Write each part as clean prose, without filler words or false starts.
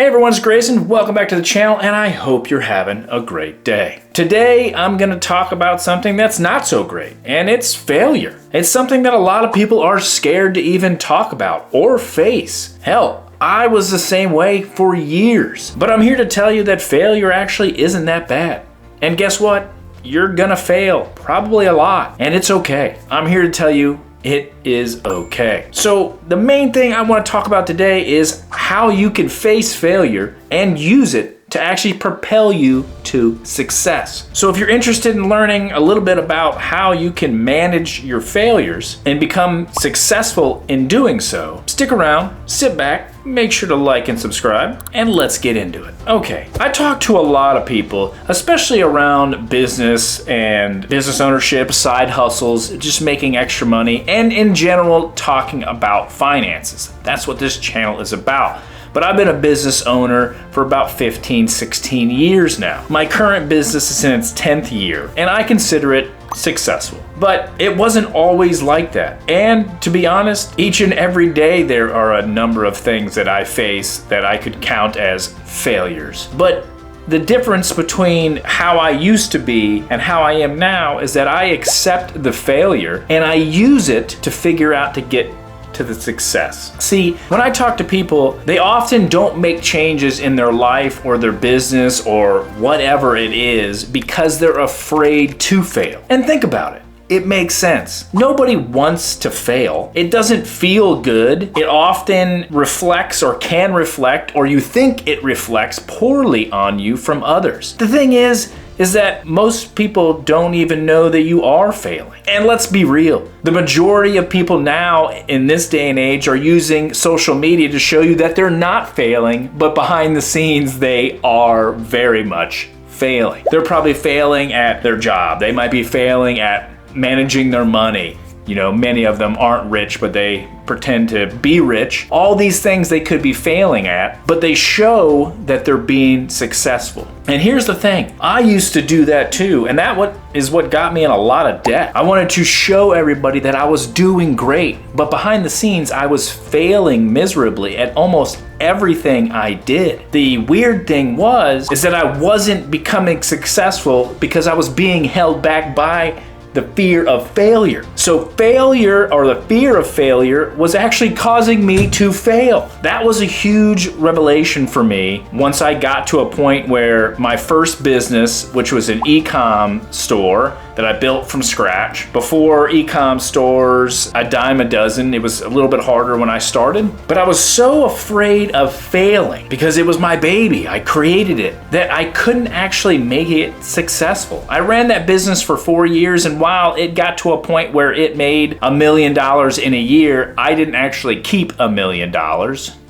Hey everyone, it's Grayson. Welcome back to the channel, and I hope you're having a great day. Today, I'm going to talk about something that's not so great, and it's failure. It's something that a lot of people are scared to even talk about or face. Hell, I was the same way for years. But I'm here to tell you that failure actually isn't that bad. And guess what? You're gonna fail, probably a lot, and it's okay. I'm here to tell you it is okay. So the main thing I want to talk about today is how you can face failure and use it to actually propel you to success. So if you're interested in learning a little bit about how you can manage your failures and become successful in doing so, stick around, sit back, make sure to like and subscribe, and let's get into it. Okay, I talk to a lot of people, especially around business and business ownership, side hustles, just making extra money, and in general, talking about finances. That's what this channel is about. But I've been a business owner for about 15, 16 years now. My current business is in its 10th year, and I consider it successful. But it wasn't always like that. And to be honest, each and every day there are a number of things that I face that I could count as failures. But the difference between how I used to be and how I am now is that I accept the failure and I use it to figure out to get to the success. See, when I talk to people, they often don't make changes in their life or their business or whatever it is because they're afraid to fail. And think about it. It makes sense. Nobody wants to fail. It doesn't feel good. It often reflects or can reflect, or you think it reflects poorly on you from others. The thing is that most people don't even know that you are failing. And let's be real. The majority of people now in this day and age are using social media to show you that they're not failing, but behind the scenes, they are very much failing. They're probably failing at their job. They might be failing at managing their money. You know, many of them aren't rich, but they pretend to be rich. All these things they could be failing at, but they show that they're being successful. And here's the thing, I used to do that too, and that is what got me in a lot of debt. I wanted to show everybody that I was doing great, but behind the scenes, I was failing miserably at almost everything I did. The weird thing is that I wasn't becoming successful because I was being held back by the fear of failure. So failure, or the fear of failure, was actually causing me to fail. That was a huge revelation for me once I got to a point where my first business, which was an e-com store that I built from scratch. Before e-com stores, a dime a dozen. It was a little bit harder when I started, but I was so afraid of failing because it was my baby. I created it, that I couldn't actually make it successful. I ran that business for 4 years, and while it got to a point where it made $1 million in a year, I didn't actually keep $1 million.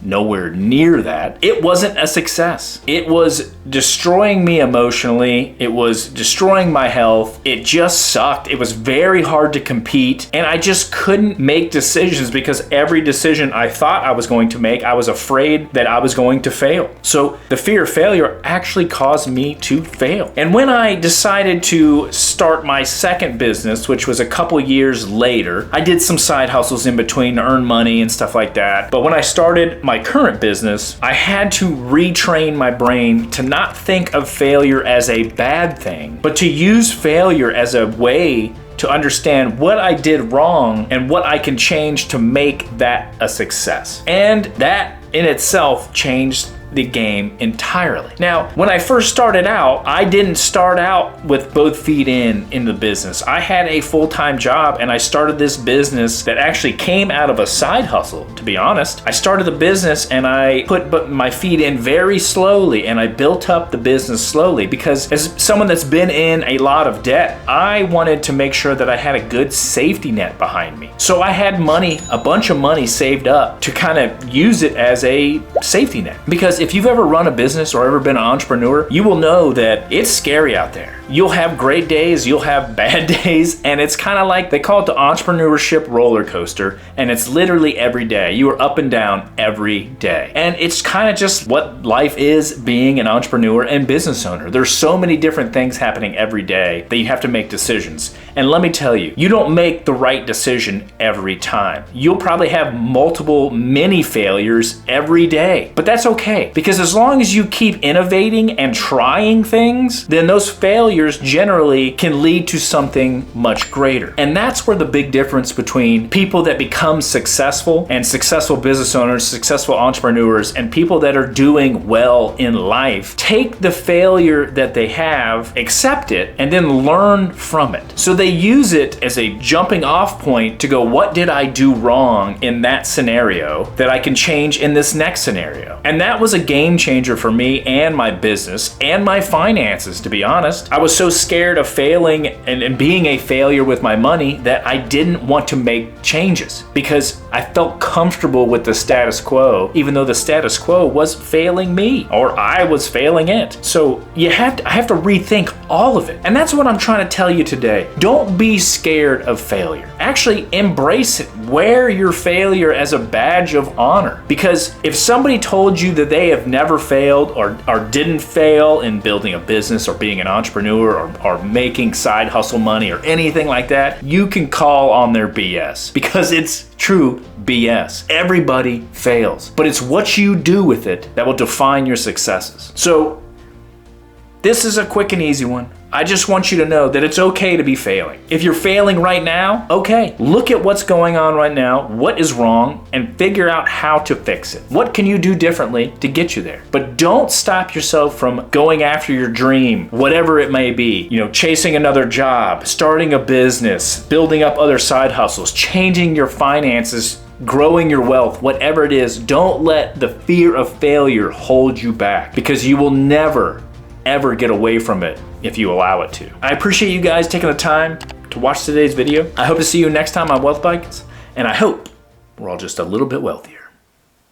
Nowhere near that. It wasn't a success. It was destroying me emotionally. It was destroying my health. It just sucked. It was very hard to compete, and I just couldn't make decisions because every decision I thought I was going to make, I was afraid that I was going to fail. So the fear of failure actually caused me to fail. And when I decided to start my second business, which was a couple years later, I did some side hustles in between to earn money and stuff like that. But when I started my current business, I had to retrain my brain to not think of failure as a bad thing, but to use failure as a way to understand what I did wrong and what I can change to make that a success. And that in itself changed the game entirely. Now, when I first started out, I didn't start out with both feet in the business. I had a full-time job, and I started this business that actually came out of a side hustle, to be honest. I started the business and I put my feet in very slowly, and I built up the business slowly because as someone that's been in a lot of debt, I wanted to make sure that I had a good safety net behind me. So I had money, a bunch of money saved up to kind of use it as a safety net. Because if you've ever run a business or ever been an entrepreneur, you will know that it's scary out there. You'll have great days, you'll have bad days, and it's kind of like, they call it the entrepreneurship roller coaster, and it's literally every day. You are up and down every day. And it's kind of just what life is being an entrepreneur and business owner. There's so many different things happening every day that you have to make decisions. And let me tell you, you don't make the right decision every time. You'll probably have multiple mini failures every day, but that's okay. okay. Because as long as you keep innovating and trying things, then those failures generally can lead to something much greater. And that's where the big difference between people that become successful and successful business owners, successful entrepreneurs, and people that are doing well in life take the failure that they have, accept it, and then learn from it. So they use it as a jumping off point to go, what did I do wrong in that scenario that I can change in this next scenario? And that was a game changer for me and my business and my finances, to be honest. I was so scared of failing and being a failure with my money that I didn't want to make changes because I felt comfortable with the status quo, even though the status quo was failing me or I was failing it. So I have to rethink all of it. And that's what I'm trying to tell you today. Don't be scared of failure. Actually embrace it. Wear your failure as a badge of honor. Because if somebody told you that they have never failed or didn't fail in building a business or being an entrepreneur or making side hustle money or anything like that, you can call on their BS because it's true BS. Everybody fails, but it's what you do with it that will define your successes. So this is a quick and easy one. I just want you to know that it's okay to be failing. If you're failing right now, okay, look at what's going on right now, what is wrong, and figure out how to fix it. What can you do differently to get you there? But don't stop yourself from going after your dream, whatever it may be. Chasing another job, starting a business, building up other side hustles, changing your finances, growing your wealth, whatever it is. Don't let the fear of failure hold you back because you will never ever get away from it if you allow it to. I appreciate you guys taking the time to watch today's video. I hope to see you next time on Wealth Bites, and I hope we're all just a little bit wealthier.